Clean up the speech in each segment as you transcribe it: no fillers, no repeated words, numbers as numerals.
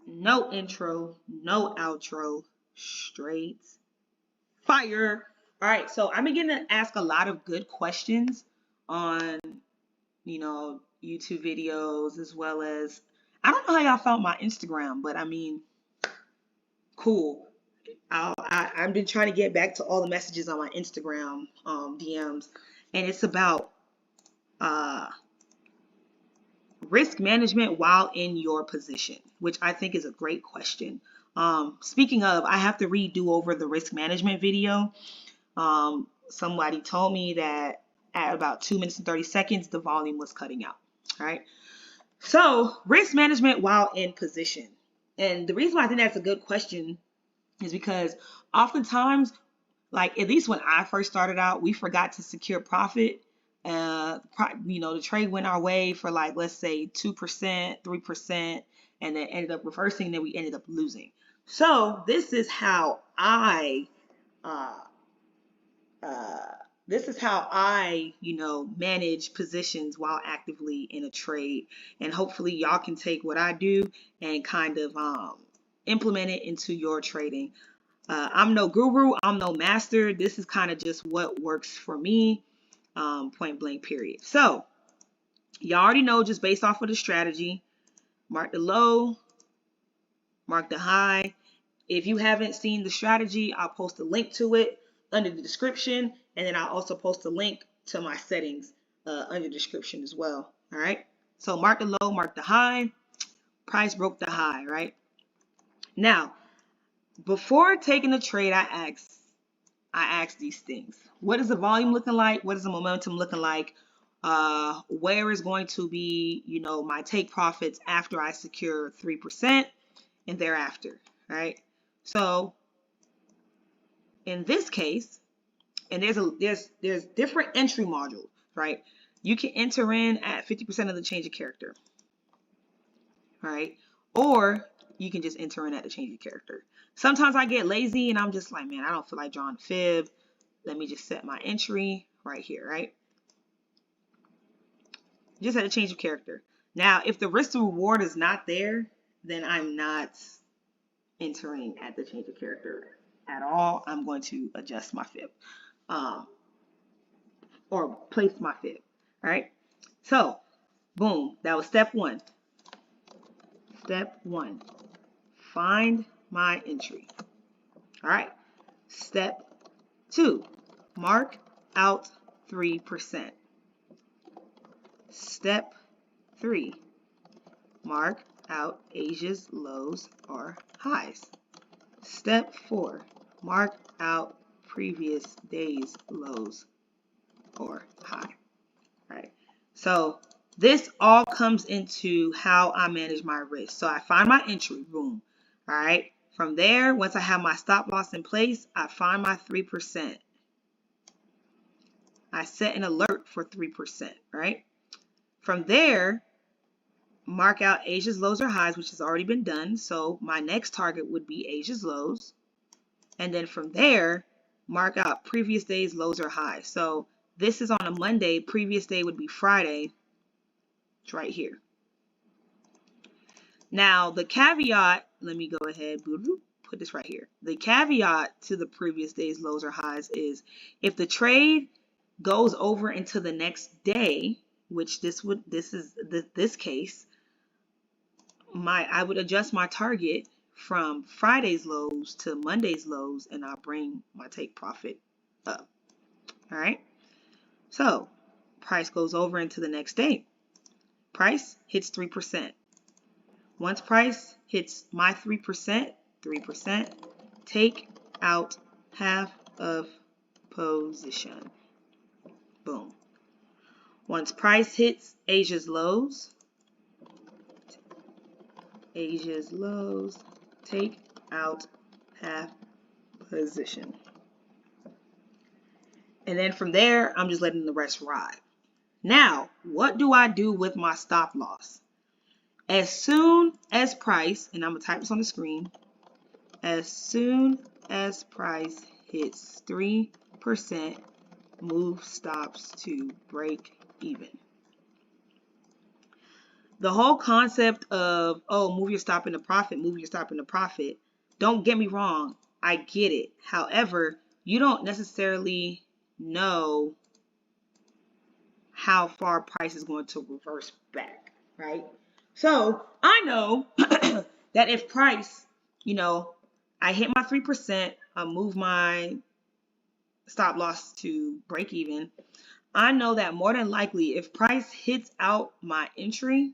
No intro, no outro, straight fire. All right, so I'm beginning to ask a lot of good questions on, YouTube videos as well as I don't know how y'all found my Instagram, but I mean, cool. I've been trying to get back to all the messages on my Instagram DMs, and it's about uh, risk management while in your position, which I think is a great question. Speaking of, I have to redo over the risk management video. Somebody told me that at about 2 minutes and 30 seconds, the volume was cutting out. All right. So, risk management while in position. And the reason why I think that's a good question is because oftentimes, like at least when I first started out, we forgot to secure profit. The trade went our way for like, let's say 2%, 3%, and then ended up reversing, and then we ended up losing. So uh, uh, manage positions while actively in a trade. And hopefully y'all can take what I do and kind of implement it into your trading. I'm no guru, I'm no master. This is kind of just what works for me, point blank, period. So, y'all already know, just based off of the strategy, mark the low, mark the high. If you haven't seen the strategy, I'll post a link to it under the description, and then I'll also post a link to my settings under the description as well. All right. So mark the low, mark the high. Price broke the high, right? Now, before taking the trade, I ask these things. What is the volume looking like? What is the momentum looking like? Where is going to be, my take profits after I secure 3% and thereafter, right? So in this case, and there's different entry modules, right? You can enter in at 50% of the change of character, right? Or you can just enter in at the change of character. Sometimes I get lazy and I'm just like, man, I don't feel like drawing a fib. Let me just set my entry right here, right? Just at a change of character. Now, if the risk to reward is not there, then I'm not entering at the change of character at all. I'm going to adjust my fib. Or place my fib. All right. So, boom, that was step one. Step one, find my entry. All right. Step two, mark out 3%. Step three, mark out Asia's lows or highs. Step four, mark out previous day's lows or high. All right. So this all comes into how I manage my risk. So I find my entry, boom. All right. From there, once I have my stop loss in place, I find my 3%. I set an alert for 3%, right? From there, mark out Asia's lows or highs, which has already been done. So my next target would be Asia's lows. And then from there, mark out previous day's lows or highs. So this is on a Monday. Previous day would be Friday. It's right here. Now, the caveat, let me go ahead, put this right here. The caveat to the previous day's lows or highs is if the trade goes over into the next day, which this is this case, I would adjust my target from Friday's lows to Monday's lows, and I'll bring my take profit up. All right. So price goes over into the next day. Price hits 3%. Once price hits my 3%, take out half of position. Boom. Once price hits Asia's lows, take out half position. And then from there, I'm just letting the rest ride. Now, what do I do with my stop loss? As soon as price, and I'm going to type this on the screen, as soon as price hits 3%, move stops to break even. the whole concept of, oh, move your stop into profit, move your stop into profit. Don't get me wrong. I get it. However, you don't necessarily know how far price is going to reverse back, right? So I know that if price, I hit my 3%, I move my stop loss to break even. I know that more than likely, if price hits out my entry,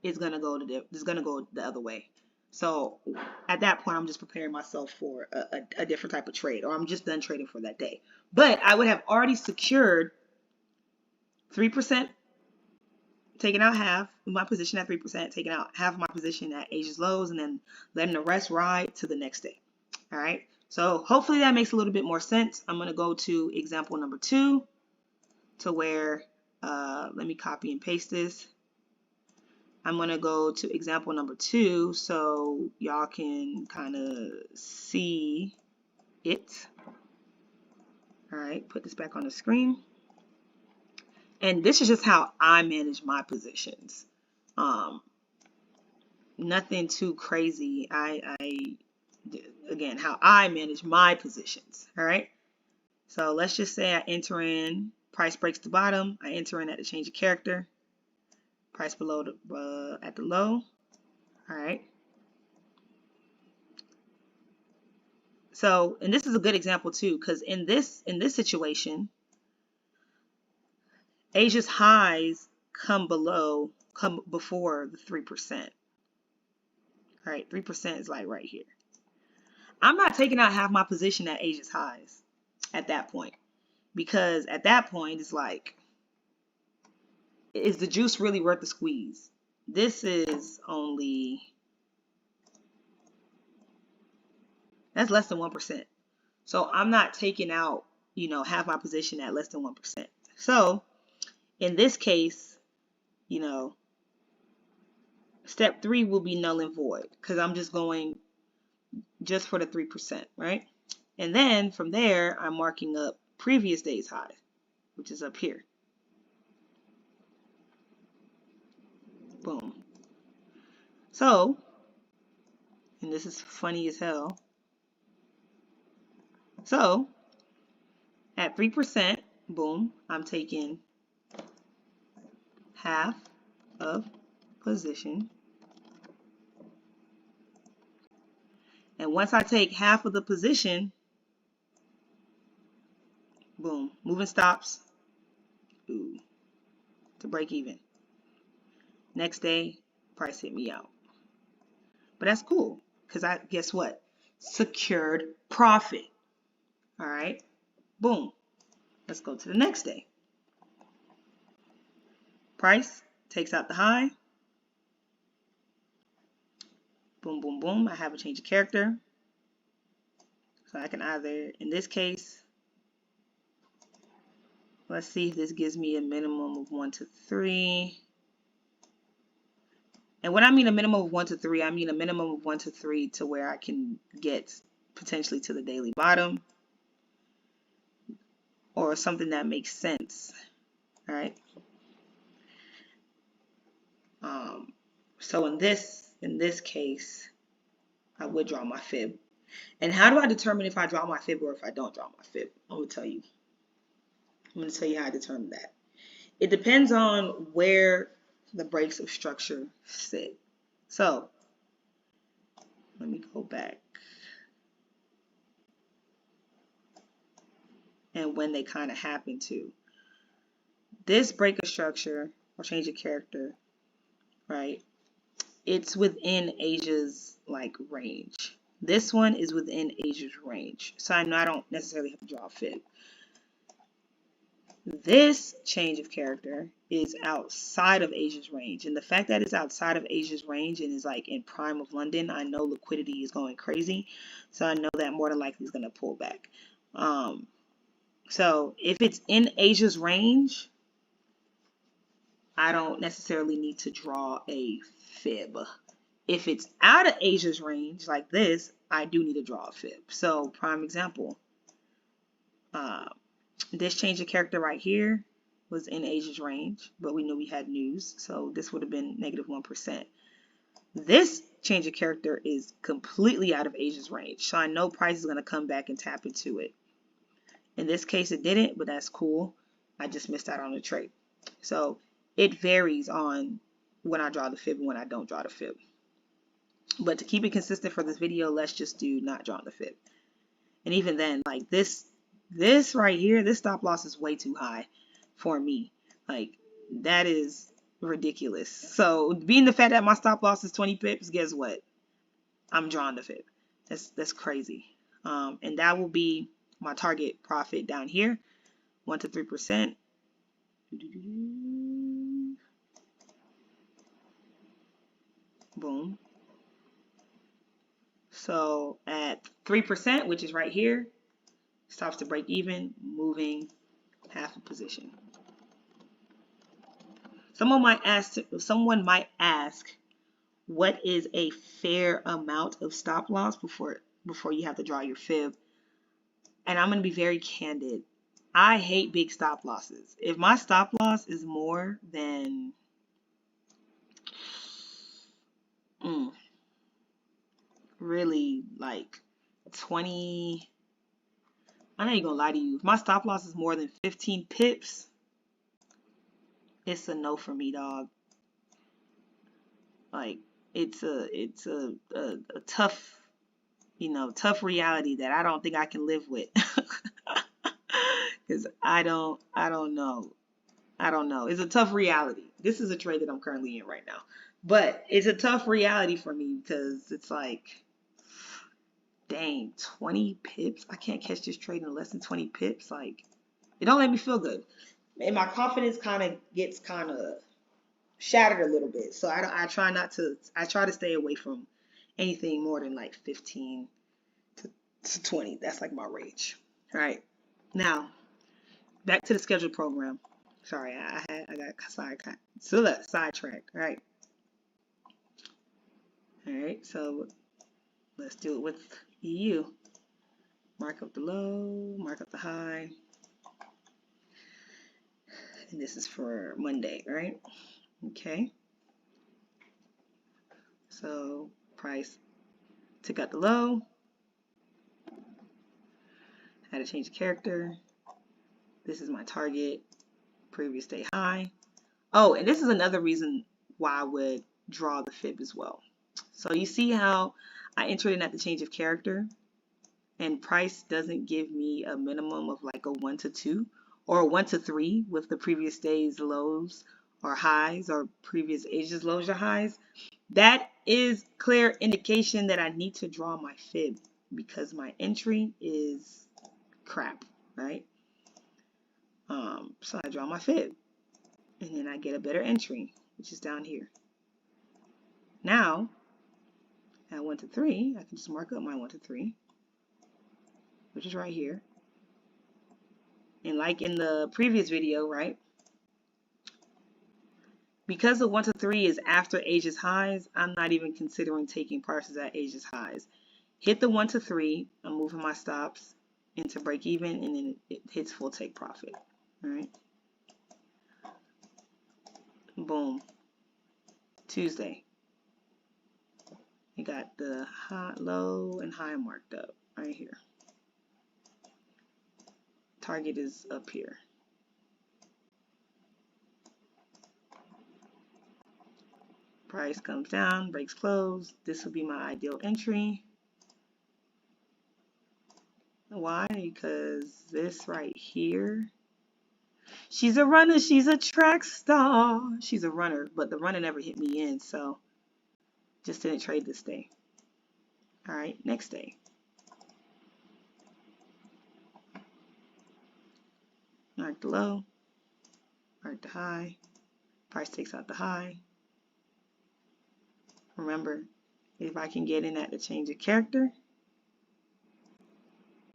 it's gonna go the other way. So at that point, I'm just preparing myself for a different type of trade, or I'm just done trading for that day. But I would have already secured 3%, taking out half of my position at 3%, taking out half of my position at Asia's lows, and then letting the rest ride to the next day. All right. So hopefully that makes a little bit more sense. I'm going to go to example number 2 to where, let me copy and paste this. I'm going to go to example number 2 so y'all can kind of see it. All right, put this back on the screen. And this is just how I manage my positions. Nothing too crazy. Again, how I manage my positions. All right. So let's just say I enter in, price breaks the bottom. I enter in at the change of character. Price below at the low. All right. So, and this is a good example too, because in this situation, Asia's highs come before the 3%. All right, 3% is like right here. I'm not taking out half my position at Asia's highs at that point, because at that point it's like, is the juice really worth the squeeze? This is only, that's less than 1%. So I'm not taking out, half my position at less than 1%. So in this case, step 3 will be null and void, because I'm just going just for the 3%, right? And then from there, I'm marking up previous day's high, which is up here. Boom. So, and this is funny as hell. So, at 3%, boom, I'm taking half of position. And once I take half of the position, boom, moving stops, ooh, to break even. Next day, price hit me out. But that's cool, because guess what? Secured profit. All right, boom. Let's go to the next day. Price takes out the high. Boom, boom, boom. I have a change of character. So I can either, in this case, let's see if this gives me a minimum of 1 to 3. And when I mean a minimum of 1 to 3, I mean a minimum of 1 to 3 to where I can get potentially to the daily bottom, or something that makes sense. All right. So in this case, I would draw my fib. And how do I determine if I draw my fib or if I don't draw my fib? I'm going to tell you. I'm going to tell you how I determine that. It depends on where the breaks of structure sit. So let me go back. And when they kind of happen to. This break of structure or change of character, right? It's within Asia's range. This one is within Asia's range. So I know I don't necessarily have to draw a fib. This change of character is outside of Asia's range. And the fact that it's outside of Asia's range and is in prime of London, I know liquidity is going crazy. So I know that more than likely is going to pull back. So if it's in Asia's range, I don't necessarily need to draw a fib. If it's out of Asia's range like this, I do need to draw a fib. So prime example, this change of character right here, was in Asia's range, but we knew we had news, so this would have been negative 1%. This change of character is completely out of Asia's range, so I know price is going to come back and tap into it. In this case, it didn't, but that's cool. I just missed out on the trade. So it varies on when I draw the fib and when I don't draw the fib. But to keep it consistent for this video, let's just do not drawing the fib. And even then, like this right here, this stop loss is way too high for me. Like, that is ridiculous. So being the fact that my stop loss is 20 pips, guess what? I'm drawing the fib. That's crazy. And that will be my target profit down here, 1 to 3%. Boom. So at 3%, which is right here, stops to break even, moving half a position. Someone might ask, what is a fair amount of stop loss before you have to draw your fib? And I'm going to be very candid. I hate big stop losses. If my stop loss is more than really like 20, I'm not even gonna lie to you. If my stop loss is more than 15 pips, it's a no for me, dog. Like, it's a tough, tough reality that I don't think I can live with. Because I don't know. It's a tough reality. This is a trade that I'm currently in right now. But it's a tough reality for me because it's like, dang, 20 pips? I can't catch this trade in less than 20 pips. Like, it don't make me feel good. And my confidence gets shattered a little bit. So I try to stay away from anything more than like 15 to 20. That's like my range. All right. Now, back to the scheduled program. Sorry, I got sidetracked. All right. All right. So let's do it with EU. Mark up the low, mark up the high. And this is for Monday, right? Okay. So price took out the low. Had to change the character. This is my target, previous day high. Oh, and this is another reason why I would draw the fib as well. So you see how I entered in at the change of character, and price doesn't give me a minimum of like a 1 to 2 or a 1 to 3 with the previous day's lows or highs or previous Asia's lows or highs. That is clear indication that I need to draw my fib because my entry is crap, right? So I draw my fib and then I get a better entry, which is down here. Now, at 1 to 3, I can just mark up my 1 to 3, which is right here. And like in the previous video, right? Because the 1 to 3 is after Asia's highs, I'm not even considering taking prices at Asia's highs. Hit the 1 to 3, I'm moving my stops into break even, and then it hits full take profit. All right. Boom. Tuesday. You got the high, low, and high marked up right here. Target is up here. Price comes down, breaks close. This will be my ideal entry. Why? Because this right here, she's a runner, she's a track star. She's a runner, but the runner never hit me in, so just didn't trade this day. All right, next day. Mark the low, mark the high. Price takes out the high. Remember, if I can get in at the change of character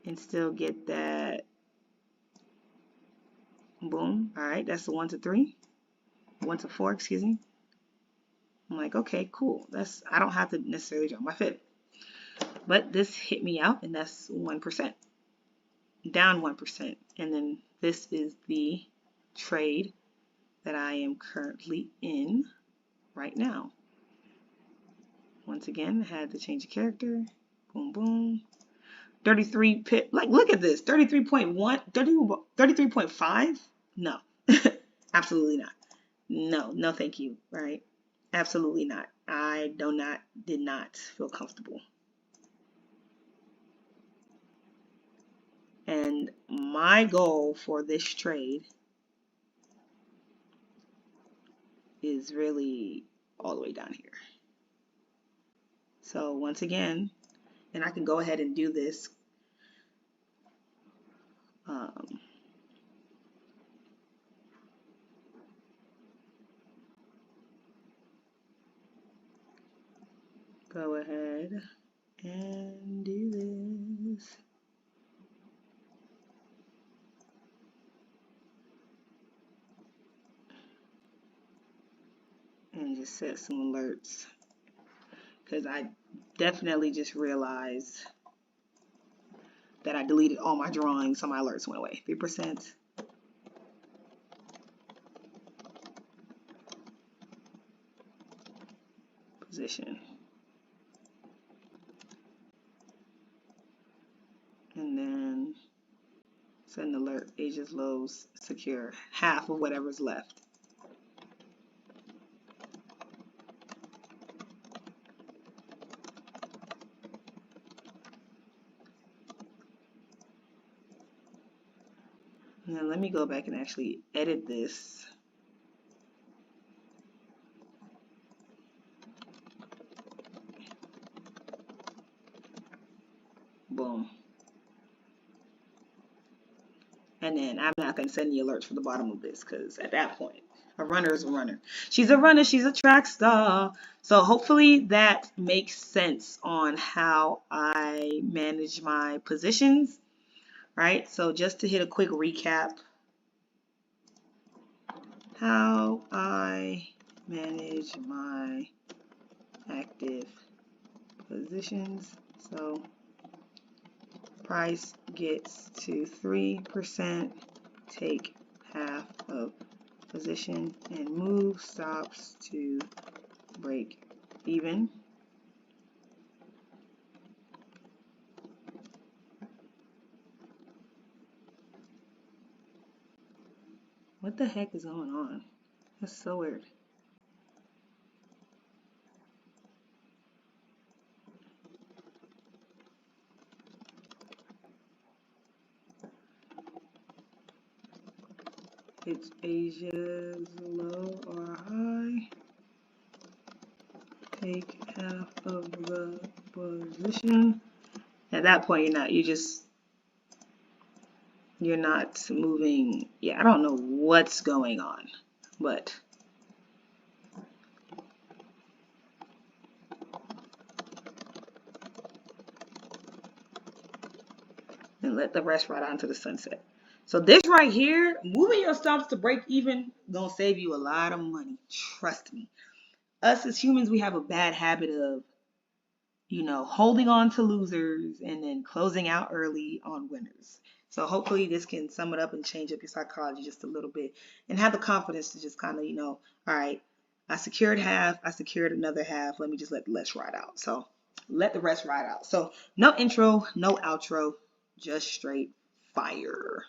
and still get that boom. All right, that's the 1 to 3, 1 to 4, excuse me. I'm like, okay, cool. I don't have to necessarily draw my fib, but this hit me out, and that's 1%, down 1%, and then this is the trade that I am currently in right now. Once again, I had to change the character. Boom, boom. 33 pip. Like, look at this. 33.1, 33.5? No, absolutely not. No, no, thank you. Right? Absolutely not. I did not feel comfortable. And my goal for this trade is really all the way down here. So once again, and I can go ahead and do this. Go ahead and do this. And just set some alerts. Because I definitely just realized that I deleted all my drawings, so my alerts went away. 3%. Position. And then set an alert, ages lows, secure, half of whatever's left. And then let me go back and actually edit this. Boom. And then I'm not going to send any alerts for the bottom of this because at that point, a runner is a runner. She's a runner. She's a track star. So hopefully that makes sense on how I manage my positions, right? So just to hit a quick recap, how I manage my active positions. So price gets to 3%, take half of position, and move stops to break even. What the heck is going on? That's so weird. It's Asia's low or high. Take half of the position. At that point, you're not moving. Yeah, I don't know what's going on, but and let the rest ride on to the sunset. So this right here, moving your stops to break even, gonna save you a lot of money. Trust me. Us as humans, we have a bad habit of, holding on to losers and then closing out early on winners. So hopefully this can sum it up and change up your psychology just a little bit and have the confidence to just kind of, all right, I secured half, I secured another half. Let me just let the rest ride out. So let the rest ride out. So no intro, no outro, just straight fire.